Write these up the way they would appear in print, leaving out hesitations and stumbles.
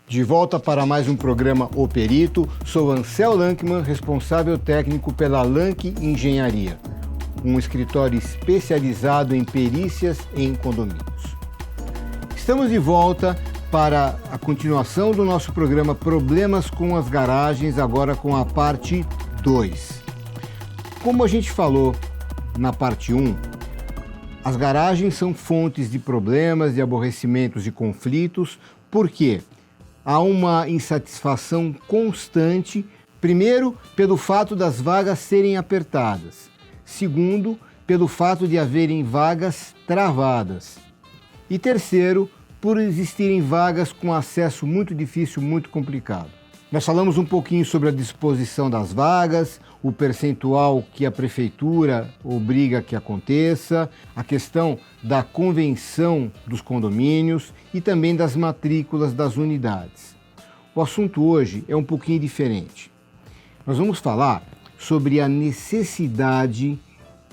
De volta para mais um programa O Perito, sou Ansel Lankman, responsável técnico pela Lank Engenharia, um escritório especializado em perícias em condomínios. Estamos de volta para a continuação do nosso programa Problemas com as Garagens, agora com a parte 2. Como a gente falou na parte 1, as garagens são fontes de problemas, de aborrecimentos e conflitos. Por quê? Há uma insatisfação constante, primeiro, pelo fato das vagas serem apertadas, segundo, pelo fato de haverem vagas travadas, e terceiro, por existirem vagas com acesso muito difícil, muito complicado. Nós falamos um pouquinho sobre a disposição das vagas, o percentual que a prefeitura obriga que aconteça, a questão da convenção dos condomínios e também das matrículas das unidades. O assunto hoje é um pouquinho diferente. Nós vamos falar sobre a necessidade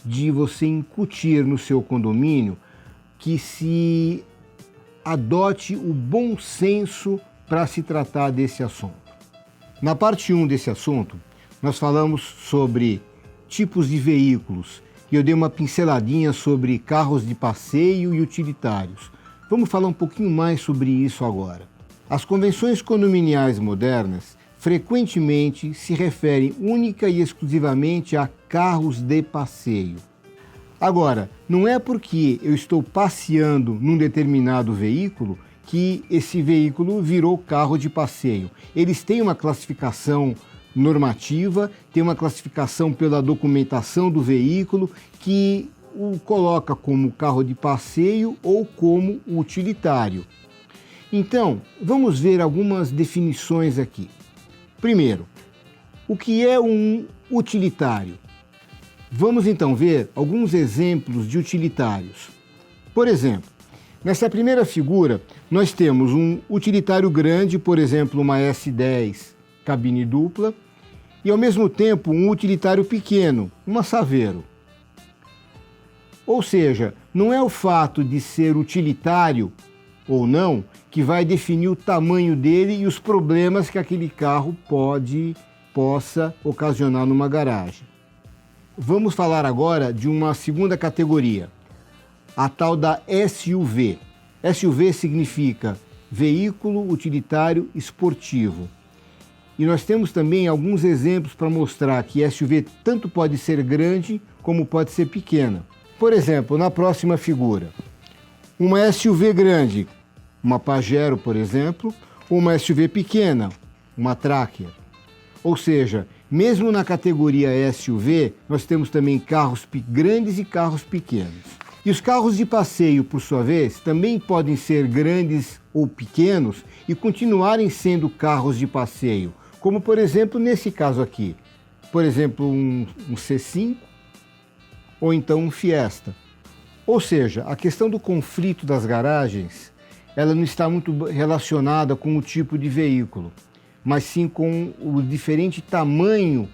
de você incutir no seu condomínio que se adote o bom senso para se tratar desse assunto. Na parte 1 desse assunto, nós falamos sobre tipos de veículos e eu dei uma pinceladinha sobre carros de passeio e utilitários. Vamos falar um pouquinho mais sobre isso agora. As convenções condominiais modernas frequentemente se referem única e exclusivamente a carros de passeio. Agora, não é porque eu estou passeando num determinado veículo que esse veículo virou carro de passeio. Eles têm uma classificação normativa, tem uma classificação pela documentação do veículo que o coloca como carro de passeio ou como utilitário. Então, vamos ver algumas definições aqui. Primeiro, o que é um utilitário? Vamos então ver alguns exemplos de utilitários. Por exemplo, nessa primeira figura, nós temos um utilitário grande, por exemplo, uma S10 cabine dupla, e ao mesmo tempo um utilitário pequeno, uma Saveiro. Ou seja, não é o fato de ser utilitário ou não que vai definir o tamanho dele e os problemas que aquele carro possa ocasionar numa garagem. Vamos falar agora de uma segunda categoria, a tal da SUV. SUV significa veículo utilitário esportivo. E nós temos também alguns exemplos para mostrar que SUV tanto pode ser grande como pode ser pequena. Por exemplo, na próxima figura, uma SUV grande, uma Pajero, por exemplo, ou uma SUV pequena, uma Tracker. Ou seja, mesmo na categoria SUV, nós temos também carros grandes e carros pequenos. E os carros de passeio, por sua vez, também podem ser grandes ou pequenos e continuarem sendo carros de passeio, como por exemplo nesse caso aqui, por exemplo um C5 ou então um Fiesta. Ou seja, a questão do conflito das garagens, ela não está muito relacionada com o tipo de veículo, mas sim com o diferente tamanho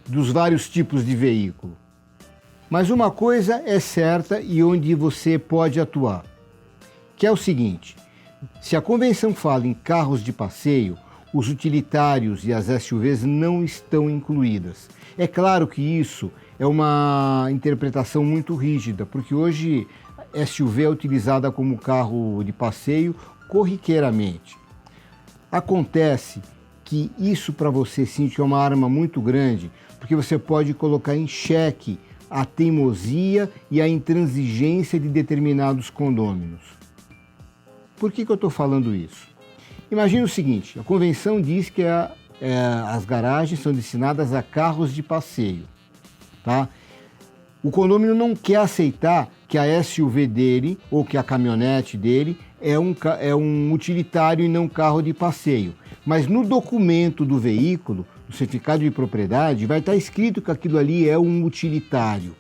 dos vários tipos de veículo. Mas uma coisa é certa e onde você pode atuar, que é o seguinte: se a convenção fala em carros de passeio, os utilitários e as SUVs não estão incluídas. É claro que isso é uma interpretação muito rígida, porque hoje SUV é utilizada como carro de passeio corriqueiramente. Acontece que isso para você, Cíntia, é uma arma muito grande, porque você pode colocar em xeque a teimosia e a intransigência de determinados condôminos. Por que eu estou falando isso? Imagine o seguinte: a convenção diz que as garagens são destinadas a carros de passeio, tá? O condômino não quer aceitar que a SUV dele ou que a caminhonete dele é um utilitário e não carro de passeio. Mas no documento do veículo, no certificado de propriedade, vai estar escrito que aquilo ali é um utilitário.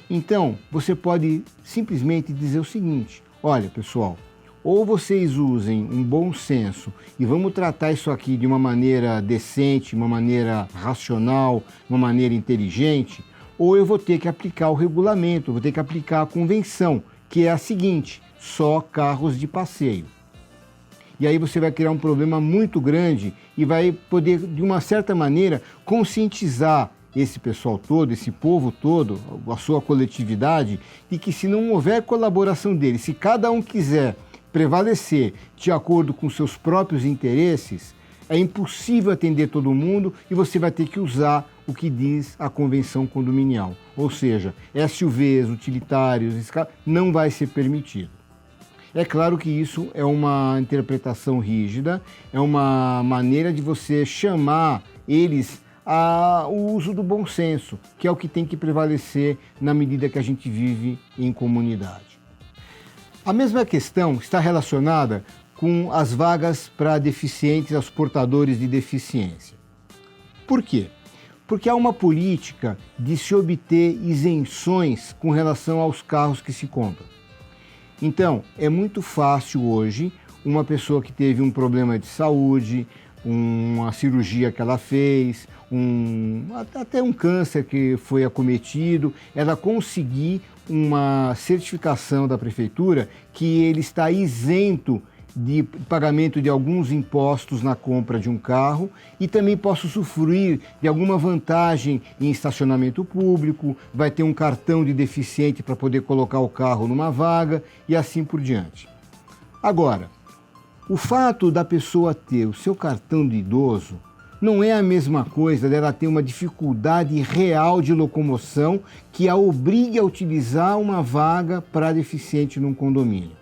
Então, você pode simplesmente dizer o seguinte: olha, pessoal, ou vocês usem um bom senso e vamos tratar isso aqui de uma maneira decente, uma maneira racional, uma maneira inteligente, ou eu vou ter que aplicar o regulamento, vou ter que aplicar a convenção, que é a seguinte: só carros de passeio. E aí você vai criar um problema muito grande e vai poder, de uma certa maneira, conscientizar esse pessoal todo, esse povo todo, a sua coletividade, de que se não houver colaboração deles, se cada um quiser prevalecer de acordo com seus próprios interesses, é impossível atender todo mundo e você vai ter que usar o que diz a convenção condominial. Ou seja, SUVs, utilitários, não vai ser permitido. É claro que isso é uma interpretação rígida, é uma maneira de você chamar eles ao uso do bom senso, que é o que tem que prevalecer na medida que a gente vive em comunidade. A mesma questão está relacionada com as vagas para deficientes, aos portadores de deficiência. Por quê? Porque há uma política de se obter isenções com relação aos carros que se compram. Então, é muito fácil hoje uma pessoa que teve um problema de saúde, uma cirurgia que ela fez, até um câncer que foi acometido, ela conseguir uma certificação da prefeitura que ele está isento de pagamento de alguns impostos na compra de um carro e também posso usufruir de alguma vantagem em estacionamento público, vai ter um cartão de deficiente para poder colocar o carro numa vaga e assim por diante. Agora, o fato da pessoa ter o seu cartão de idoso não é a mesma coisa dela ter uma dificuldade real de locomoção que a obrigue a utilizar uma vaga para deficiente num condomínio.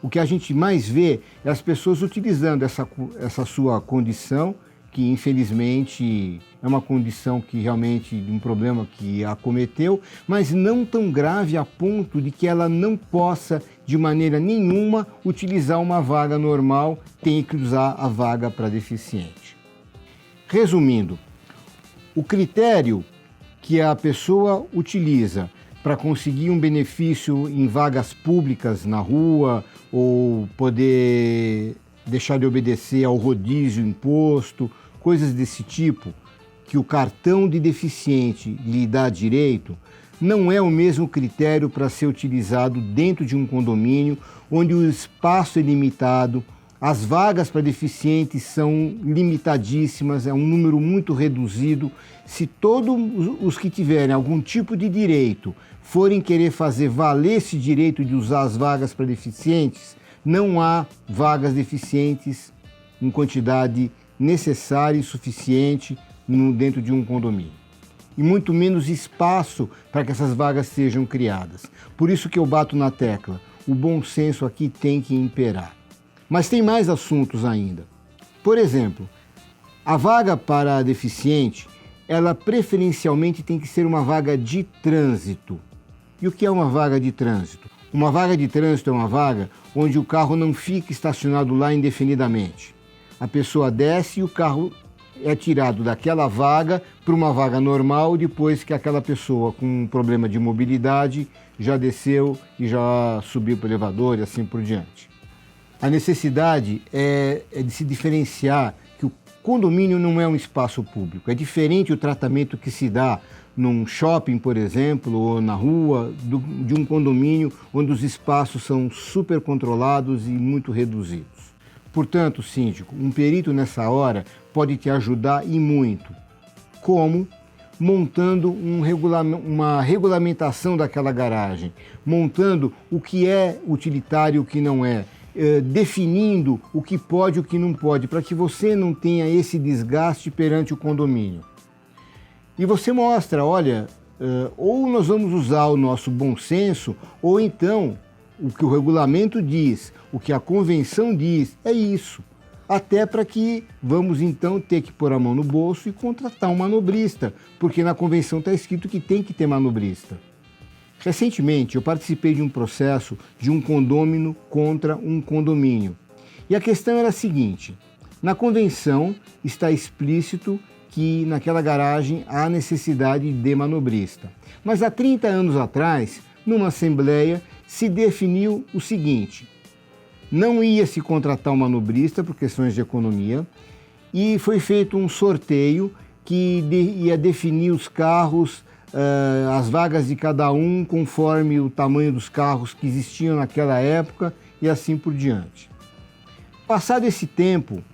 O que a gente mais vê é as pessoas utilizando essa sua condição, que infelizmente é uma condição que realmente de um problema que a acometeu, mas não tão grave a ponto de que ela não possa de maneira nenhuma utilizar uma vaga normal, tem que usar a vaga para deficiente. Resumindo, o critério que a pessoa utiliza para conseguir um benefício em vagas públicas na rua ou poder deixar de obedecer ao rodízio imposto, coisas desse tipo, que o cartão de deficiente lhe dá direito, não é o mesmo critério para ser utilizado dentro de um condomínio onde o espaço é limitado, as vagas para deficientes são limitadíssimas, é um número muito reduzido. Se todos os que tiverem algum tipo de direito forem querer fazer valer esse direito de usar as vagas para deficientes, não há vagas deficientes em quantidade necessária e suficiente dentro de um condomínio. E muito menos espaço para que essas vagas sejam criadas. Por isso que eu bato na tecla, o bom senso aqui tem que imperar. Mas tem mais assuntos ainda. Por exemplo, a vaga para deficiente, ela preferencialmente tem que ser uma vaga de trânsito. E o que é uma vaga de trânsito? Uma vaga de trânsito é uma vaga onde o carro não fica estacionado lá indefinidamente. A pessoa desce e o carro é tirado daquela vaga para uma vaga normal depois que aquela pessoa com um problema de mobilidade já desceu e já subiu para o elevador e assim por diante. A necessidade é de se diferenciar que o condomínio não é um espaço público. É diferente o tratamento que se dá num shopping, por exemplo, ou na rua, de um condomínio onde os espaços são super controlados e muito reduzidos. Portanto, síndico, um perito nessa hora pode te ajudar e muito. Como? Montando uma regulamentação daquela garagem, montando o que é utilitário e o que não é, definindo o que pode e o que não pode, para que você não tenha esse desgaste perante o condomínio. E você mostra, olha, ou nós vamos usar o nosso bom senso, ou então o que o regulamento diz, o que a convenção diz, é isso. Até para que vamos então ter que pôr a mão no bolso e contratar um manobrista, porque na convenção está escrito que tem que ter manobrista. Recentemente, eu participei de um processo de um condômino contra um condomínio. E a questão era a seguinte: na convenção está explícito que naquela garagem há necessidade de manobrista. Mas há 30 anos atrás, numa assembleia, se definiu o seguinte: não ia se contratar um manobrista por questões de economia e foi feito um sorteio que ia definir os carros, as vagas de cada um conforme o tamanho dos carros que existiam naquela época e assim por diante. Passado esse tempo,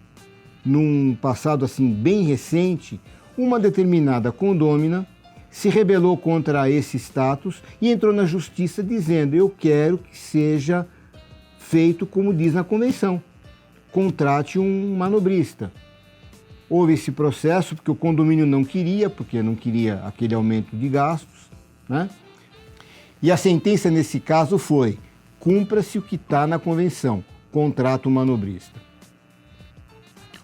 num passado assim bem recente, uma determinada condômina se rebelou contra esse status e entrou na justiça dizendo: eu quero que seja feito como diz na convenção, contrate um manobrista. Houve esse processo porque o condomínio não queria, porque não queria aquele aumento de gastos, né? E a sentença nesse caso foi: cumpra-se o que está na convenção, contrata um manobrista.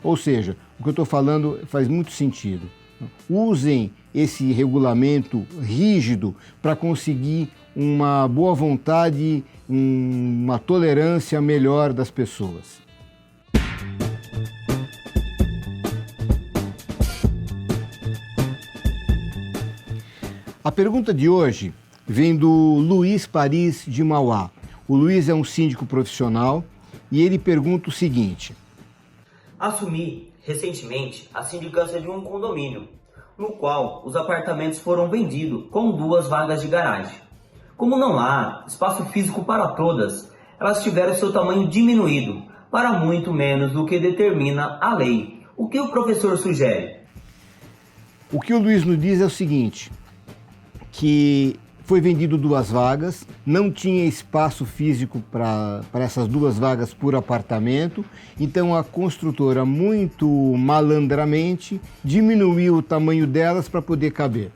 Ou seja, o que eu estou falando faz muito sentido. Usem esse regulamento rígido para conseguir uma boa vontade, uma tolerância melhor das pessoas. A pergunta de hoje vem do Luiz Paris de Mauá. O Luiz é um síndico profissional e ele pergunta o seguinte: assumi recentemente a sindicância de um condomínio, no qual os apartamentos foram vendidos com 2 vagas de garagem. Como não há espaço físico para todas, elas tiveram seu tamanho diminuído para muito menos do que determina a lei. O que o professor sugere? O que o Luiz nos diz é o seguinte: que foi vendido 2 vagas, não tinha espaço físico para essas 2 vagas por apartamento, então a construtora, muito malandramente, diminuiu o tamanho delas para poder caber.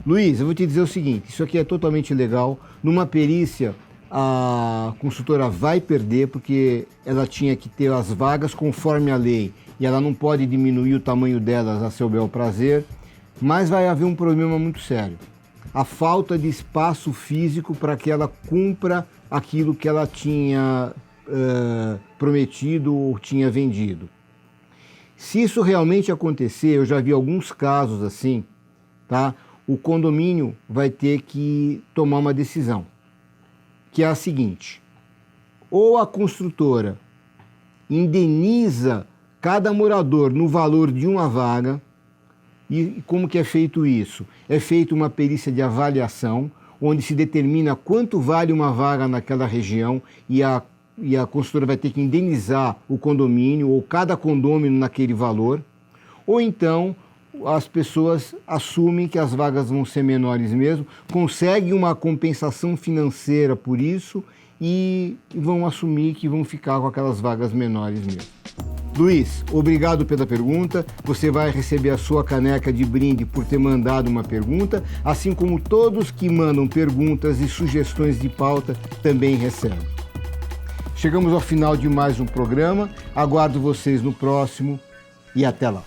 Luiz, eu vou te dizer o seguinte: isso aqui é totalmente legal. Numa perícia, a construtora vai perder, porque ela tinha que ter as vagas conforme a lei e ela não pode diminuir o tamanho delas a seu bel prazer. Mas vai haver um problema muito sério: a falta de espaço físico para que ela cumpra aquilo que ela tinha prometido ou tinha vendido. Se isso realmente acontecer, eu já vi alguns casos assim, tá? O condomínio vai ter que tomar uma decisão, que é a seguinte: ou a construtora indeniza cada morador no valor de uma vaga. E como que é feito isso? É feita uma perícia de avaliação, onde se determina quanto vale uma vaga naquela região e a construtora vai ter que indenizar o condomínio ou cada condômino naquele valor. Ou então as pessoas assumem que as vagas vão ser menores mesmo, conseguem uma compensação financeira por isso e vão assumir que vão ficar com aquelas vagas menores mesmo. Luiz, obrigado pela pergunta. Você vai receber a sua caneca de brinde por ter mandado uma pergunta, assim como todos que mandam perguntas e sugestões de pauta também recebem. Chegamos ao final de mais um programa. Aguardo vocês no próximo e até lá.